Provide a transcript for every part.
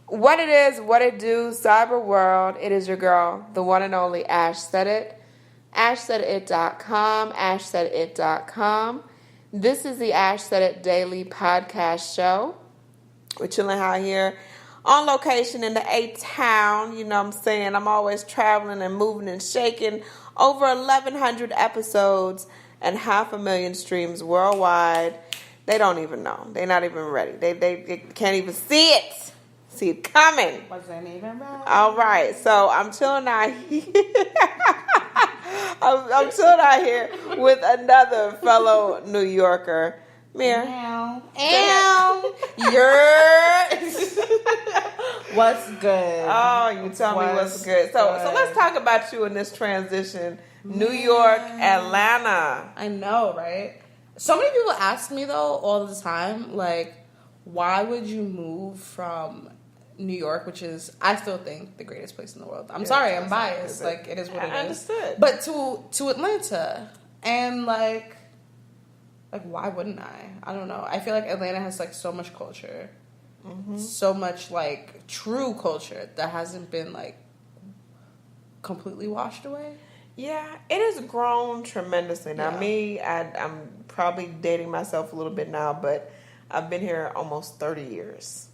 What it is, what it do, cyber world, it is your girl, the one and only Ash Said It. AshSaidIt.com, AshSaidIt.com. This is the Ash Said It Daily Podcast Show. We're chilling out here on location in the A-Town. You know what I'm saying? I'm always traveling and moving and shaking. Over 1,100 episodes and 500,000 streams worldwide. They don't even know. They're not even ready. They can't even see it. See it coming. Wasn't even right. All right, so I'm chilling out here. I'm chilling out here with another fellow New Yorker, Mir. What's good? Oh, you tell me what's good. So let's talk about you in this transition. New York, Atlanta. I know, right? So many people ask me though all the time, like, why would you move from New York, which is, I still think, the greatest place in the world. I'm sorry, I'm biased. Like, it is what it is. I understood. But to Atlanta, and like, why wouldn't I? I don't know. I feel like Atlanta has like so much culture, so much like true culture that hasn't been like completely washed away. Yeah, it has grown tremendously. Now, I'm probably dating myself a little bit now, but I've been here almost 30 years.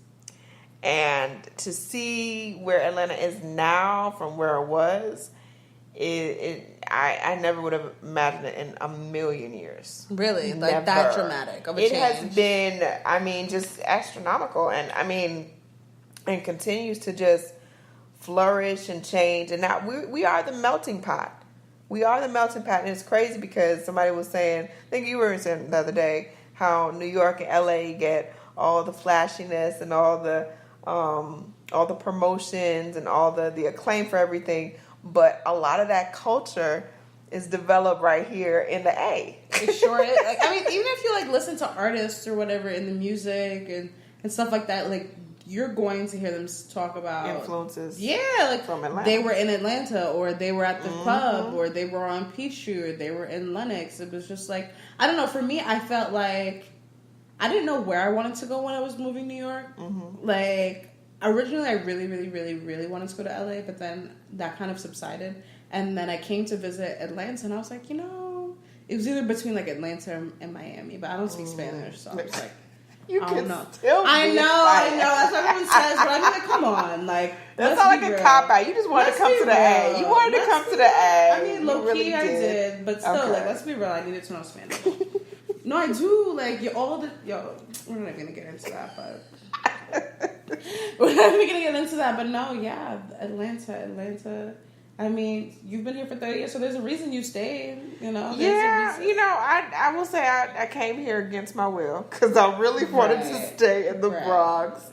And to see where Atlanta is now from where it was, I never would have imagined it in a million years. Really? Never. Like that dramatic of a change? It has been, I mean, just astronomical. And I mean, and continues to just flourish and change. And now we are the melting pot. We are the melting pot. And it's crazy because somebody was saying, I think you were saying the other day, how New York and LA get all the flashiness and all the promotions and all the acclaim for everything, but a lot of that culture is developed right here in the A. It sure is. Like, I mean, even if you like listen to artists or whatever in the music and stuff like that, like you're going to hear them talk about influences. Yeah, like from Atlanta. They were in Atlanta, or they were at the club, or they were on Peachtree, or they were in Lenox. It was just like, I don't know. For me, I felt like I didn't know where I wanted to go when I was moving to New York. Like, originally I really, really, really, really wanted to go to LA, but then that kind of subsided. And then I came to visit Atlanta, and I was like, you know, it was either between like Atlanta and Miami, but I don't speak Spanish, so I was like, you I can don't know. Still I know. That's what everyone says, but I mean, like, come on, like that's not like a cop out. You just wanted to come to the A. You wanted to come to the A. I mean, low key, I did, but still, like, let's be real. I needed to know Spanish. No, I do. Like, we're not gonna get into that, but we're not even gonna get into that. But no, yeah, Atlanta. I mean, you've been here for 30 years, so there's a reason you stayed. You know. Yeah, you know, I will say I came here against my will because I really wanted to stay in the Bronx.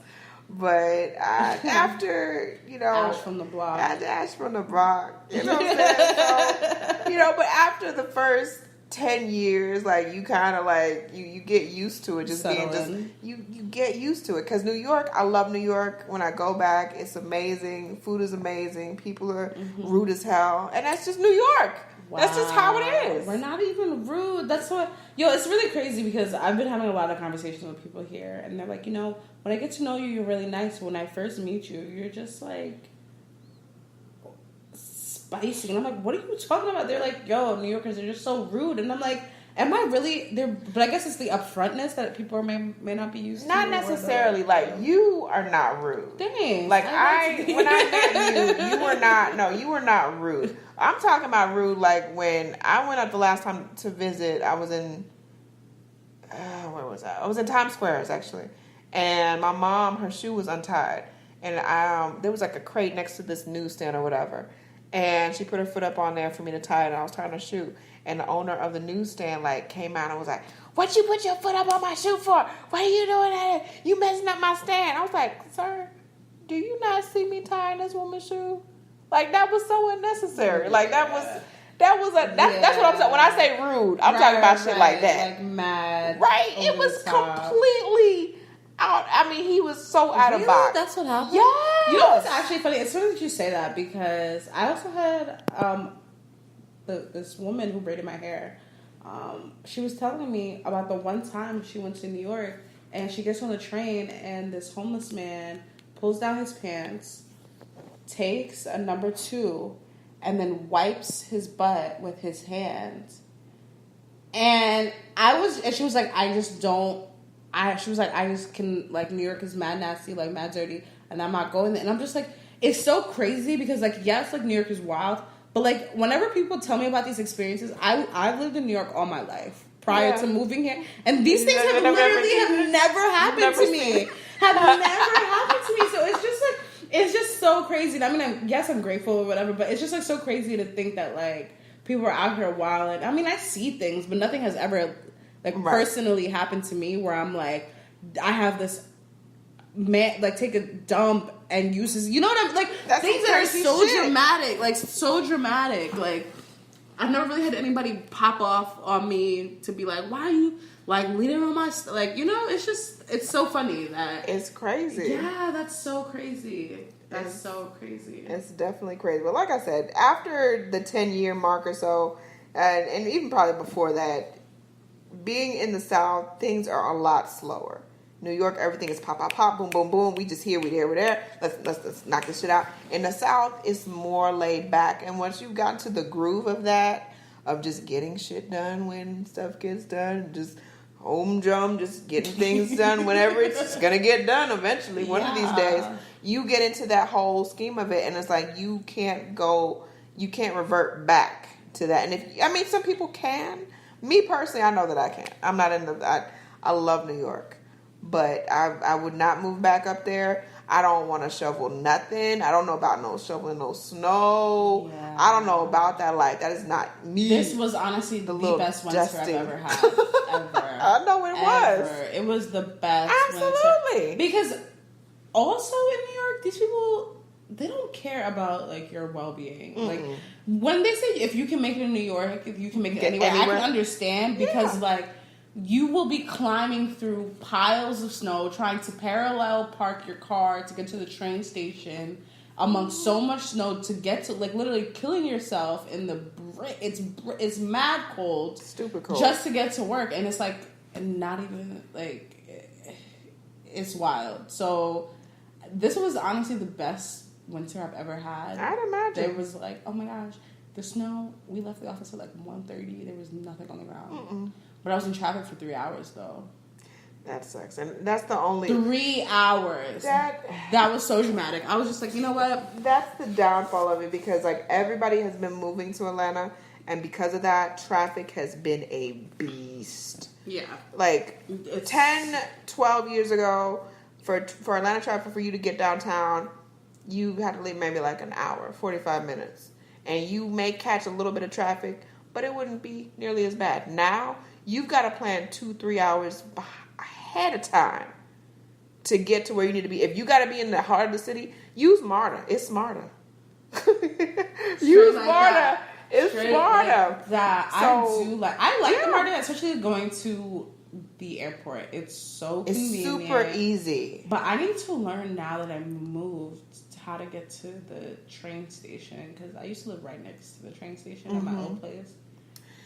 But after, you know, Ash from the block. Ash from the block. You know what I'm saying? So, you know, but after the first 10 years, like, you kind of like you get used to it, just being just you get used to it, because New York, I love New York. When I go back, it's amazing. Food is amazing. People are rude as hell, and that's just New York. Wow. That's just how it is. We're not even rude. That's what it's really crazy, because I've been having a lot of conversations with people here, and they're like, you know, when I get to know you, you're really nice. When I first meet you, you're just like spicy. And I'm like, what are you talking about? They're like, yo, New Yorkers are just so rude. And I'm like, am I really there? But I guess it's the upfrontness that people may not be used to. Not necessarily. Like, you are not rude. Thanks. Like, when I met you, you were not rude. I'm talking about rude like when I went up the last time to visit. I was in where was I? I was in Times Square, actually. And my mom, her shoe was untied, and there was like a crate next to this newsstand or whatever. And she put her foot up on there for me to tie it, and I was tying her shoe. And the owner of the newsstand, like, came out and was like, what you put your foot up on my shoe for? What are you doing that? You messing up my stand. I was like, sir, do you not see me tying this woman's shoe? Like, that was so unnecessary. Like, that's what I'm saying. When I say rude, I'm talking about shit like that. Like, mad. Right? It was completely out. I mean, he was so out of box. That's what happened? Yeah. You know what's actually funny? It's funny that you say that, because I also had this woman who braided my hair. She was telling me about the one time she went to New York, and she gets on the train, and this homeless man pulls down his pants, takes a number 2, and then wipes his butt with his hands. And she was like, I just can, like, New York is mad nasty, like, mad dirty, and I'm not going there. And I'm just like, it's so crazy because, like, yes, like, New York is wild, but, like, whenever people tell me about these experiences, I've lived in New York all my life prior to moving here, and these things have never happened to me. Have never happened to me. So it's just so crazy. I mean, yes, I'm grateful or whatever, but it's just, like, so crazy to think that, like, people are out here wild. I mean, I see things, but nothing has ever, like, personally happened to me where I'm like, I have this man, like, take a dump and uses, you know what I'm, like, that's things that are so dramatic, like, so dramatic. Like, I've never really had anybody pop off on me to be like, why are you, like, leaning on my, like, you know, it's just, it's so funny that. It's crazy. Yeah, that's so crazy. That's so crazy. It's definitely crazy. But like I said, after the 10-year mark or so, and even probably before that, being in the South, things are a lot slower. New York, everything is pop, pop, pop, boom, boom, boom. We just here, we there, we there. Let's knock this shit out. In the South, it's more laid back. And once you've gotten to the groove of that, of just getting shit done when stuff gets done, just home drum, just getting things done whenever it's going to get done eventually, one of these days. You get into that whole scheme of it, and it's like you can't revert back to that. And some people can. Me personally, I know that I can't. I'm not in I love New York, but I would not move back up there. I don't want to shovel nothing. I don't know about no shoveling no snow. Yeah. I don't know about that life. That is not me. This was honestly the best winter I've ever had. Ever. I know it was. It was the best. Absolutely. Winter. Because also in New York, these people, they don't care about, like, your well-being. Mm-mm. Like, when they say if you can make it in New York, if you can make it anywhere, I can understand because, like, you will be climbing through piles of snow, trying to parallel park your car to get to the train station amongst so much snow to get to, like, literally killing yourself in the it's mad cold, stupid cold, just to get to work, and it's like not even like it's wild. So this was honestly the best winter I've ever had. I'd imagine. There was like, oh my gosh, the snow. We left the office at like 1:30. There was nothing on the ground. Mm-mm. But I was in traffic for 3 hours, though. That sucks. And that's the only... 3 hours. That was so dramatic. I was just like, you know what? That's the downfall of it because, like, everybody has been moving to Atlanta. And because of that, traffic has been a beast. Yeah. Like, 10, 12 years ago, for Atlanta traffic, for you to get downtown, you had to leave maybe like an hour, 45 minutes. And you may catch a little bit of traffic, but it wouldn't be nearly as bad. Now... You've got to plan 2-3 hours ahead of time to get to where you need to be. If you got to be in the heart of the city, use MARTA. It's smarter. Use like MARTA. That. It's Straight smarter. Like that. So, I like the MARTA, especially going to the airport. It's so convenient. It's super easy. But I need to learn now that I moved how to get to the train station because I used to live right next to the train station at my old place.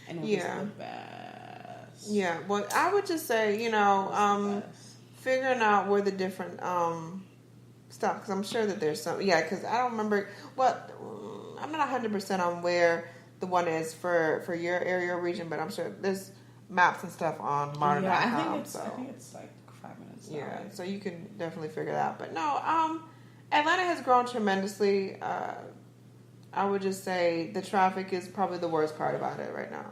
And it was the best. Yeah, well, I would just say, figuring out where the different stuff, because I'm sure that there's some, because I don't remember, I'm not 100% on where the one is for your area or region, but I'm sure there's maps and stuff on MARTA.com. I think it's like 5 minutes. Yeah, so you can definitely figure that out. But no, Atlanta has grown tremendously. I would just say the traffic is probably the worst part about it right now.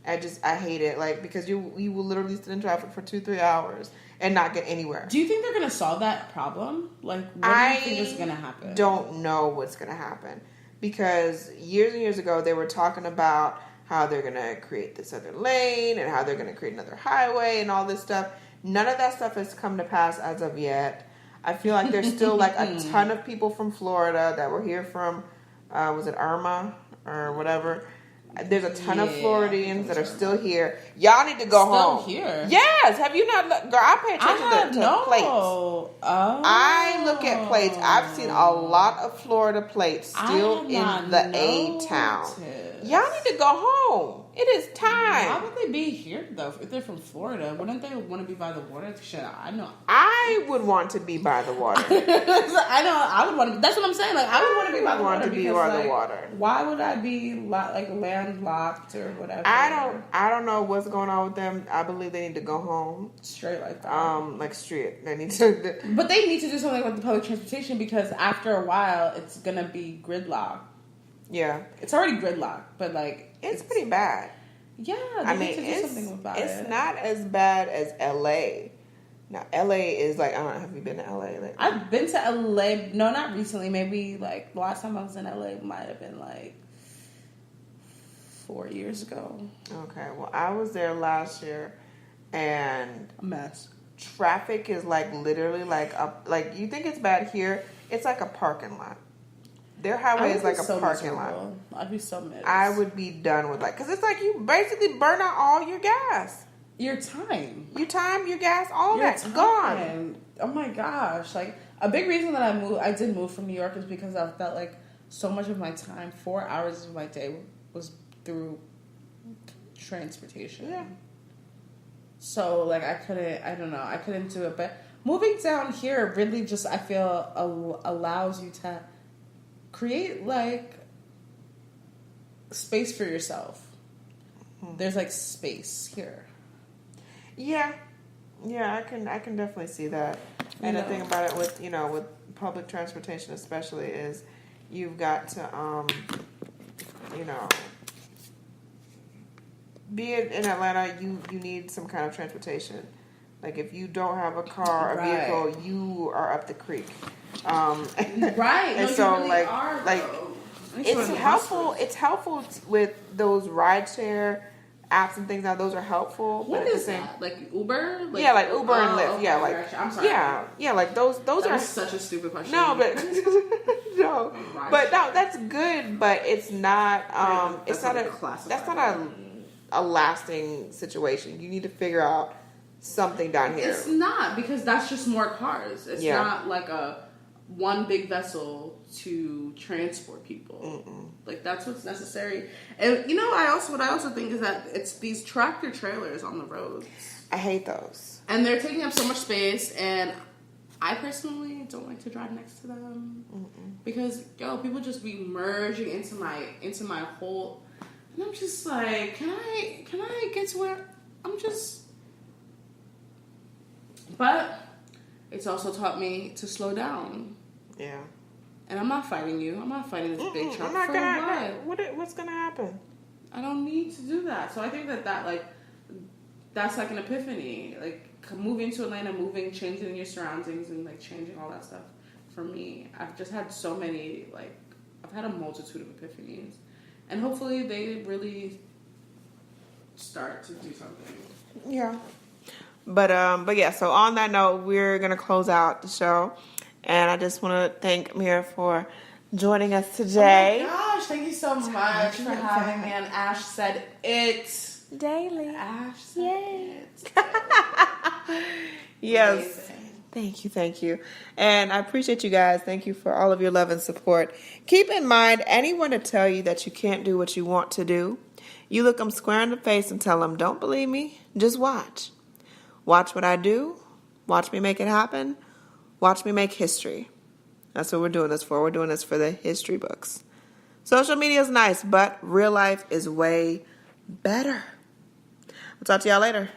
I hate it, like, because you will literally sit in traffic for 2-3 hours and not get anywhere. Do you think they're going to solve that problem? Like, what do you think is going to happen? Don't know what's going to happen. Because years and years ago, they were talking about how they're going to create this other lane and how they're going to create another highway and all this stuff. None of that stuff has come to pass as of yet. I feel like there's still, like, a ton of people from Florida that were here from, was it Irma or whatever? There's a ton of Floridians that are still here. Y'all need to go home. Still here? Yes. Have you not? Girl, I pay attention to plates. Oh. I look at plates. I've seen a lot of Florida plates still in the A-town. Y'all need to go home. It is time. Why would they be here though? If they're from Florida, wouldn't they want to be by the water? Shit, I know. I would want to be by the water. I know. I would want to. That's what I'm saying. Like I would want to be by the water. The water. Why would I be like landlocked or whatever? I don't know what's going on with them. I believe they need to go home. Straight like that. Like straight. They need to. But they need to do something with the public transportation because after a while, it's gonna be gridlock. Yeah, it's already gridlock, but like it's pretty bad. Yeah, I mean, it's not as bad as LA. Now, LA is like, I don't know, have you been to LA? Like, I've been to LA. No, not recently. Maybe like the last time I was in LA might have been like 4 years ago. Okay, well, I was there last year, and a mess. Traffic is like literally like you think it's bad here. It's like a parking lot. Their highway is like a parking lot. I'd be so mad. I would be done with because it's like you basically burn out all your gas. Your time, your gas, all that's gone. Oh my gosh! Like a big reason that I did move from New York is because I felt like so much of my time, 4 hours of my day, was through transportation. Yeah. So like I couldn't do it. But moving down here really just I feel allows you to create like space for yourself. There's like space here. Yeah, I can definitely see that. And the thing about it with with public transportation especially is you've got to be in Atlanta, you need some kind of transportation. Like if you don't have a car or vehicle, you are up the creek. Right. And no, so really like are, like it's helpful. It's helpful with those rideshare apps and things. Now those are helpful. What is that? Like Uber? Like Uber and Lyft. Okay, yeah, like I'm sorry. Yeah, like those are such a stupid question. No, but but no, that's good. But it's not. It's not a lasting situation. You need to figure out something down here. It's not because that's just more cars. It's not like a one big vessel to transport people. Mm-mm. Like that's what's necessary. And what I also think is that it's these tractor trailers on the roads. I hate those. And they're taking up so much space, and I personally don't like to drive next to them. Mm-mm. Because people just be merging into my whole, and I'm just like, can I get to where I'm just. But it's also taught me to slow down. Yeah. And I'm not fighting you. I'm not fighting this big truck. What's gonna happen? I don't need to do that. So I think that's like an epiphany. Like moving to Atlanta, changing your surroundings and like changing all that stuff. For me, I've just had so many I've had a multitude of epiphanies, and hopefully they really start to do something. Yeah. But yeah, so on that note, we're going to close out the show. And I just want to thank Mira for joining us today. Oh my gosh, thank you so much for having me. And Ash said it. Daily. Ash said it. Yes. Amazing. Thank you. And I appreciate you guys. Thank you for all of your love and support. Keep in mind, anyone to tell you that you can't do what you want to do, you look them square in the face and tell them, don't believe me, just watch. Watch what I do. Watch me make it happen. Watch me make history. That's what we're doing this for. We're doing this for the history books. Social media is nice, but real life is way better. I'll talk to y'all later.